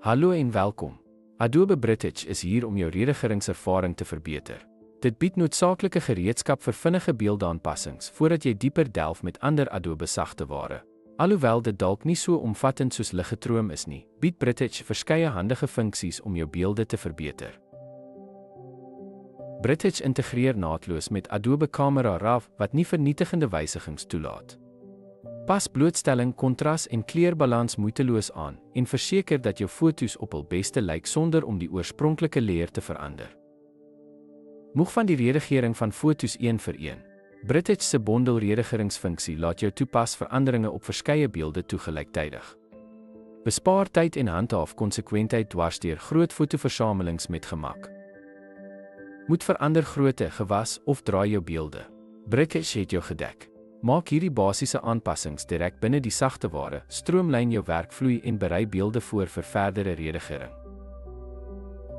Hallo en welkom. Adobe Bridge is hier om jou redigeringservaring te verbeter. Dit bied noodsaaklike gereedskap vir vinnige beeldaanpassings voordat jy dieper delf met ander Adobe sagteware. Alhoewel dit dalk nie so omvattend soos Liggetroom is nie, bied Bridge verskeie handige funksies om jou beelde te verbeter. Bridge integreer naadloos met Adobe Camera Raw wat nie vernietigende wysigings toelaat. Pas blootstelling, kontras en kleurbalans moeiteloos aan en verseker dat jou foto's op hul beste lyk sonder om die oorspronklike layer te verander. Moeg van die redigering van foto's een vir een. Bridge se bondelredigeringsfunksie laat jou toepas veranderinge op verskeie beelde toegelyktydig. Bespaar tyd en handhaaf konsekwentheid dwars deur groot fotoversamelings met gemak. Moet verander grootte, gewas of draai jou beelde. Bridge het jou gedek. Maak hierdie basiese aanpassings direk binne die sagteware, stroomlyn jou werkvloei en berei beelde voor vir verdere redigering.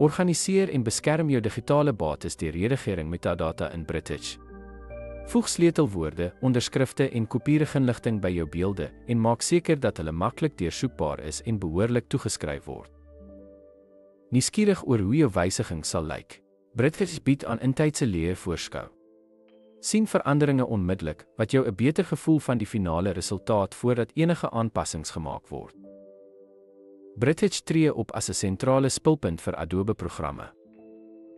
Organiseer en beskerm jou digitale bates deur redigering metadata in Bridge. Voeg sleutelwoorde, onderskrifte en kopiereginligting by jou beelde en maak seker dat hulle maklik deursoekbaar is en behoorlik toegeskryf word. Nuuskierig oor hoe jou wysiging sal lyk. Bridge bied aan intydse layer voorskou. Sien veranderinge onmiddellik, wat jou 'n beter gevoel van die finale resultaat voordat enige aanpassings gemaak word. Bridge tree op as 'n sentrale spulpunt vir Adobe programme.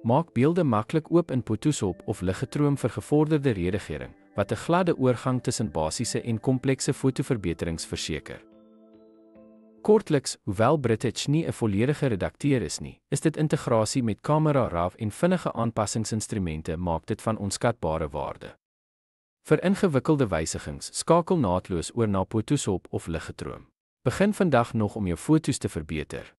Maak beelde maklik oop in Photoshop of Liggetroom vir gevorderde redigering, wat 'n gladde oorgang tussen basiese en komplekse fotoverbeterings verseker. Kortliks, hoewel Bridge nie 'n volledige redakteur is nie, is dit integrasie met Camera Raw en vinnige aanpassingsinstrumente maak dit van onskatbare waarde. Vir ingewikkelde wysigings, skakel naadloos oor na Photoshop of Liggetroom. Begin vandag nog om jou foto's te verbeter.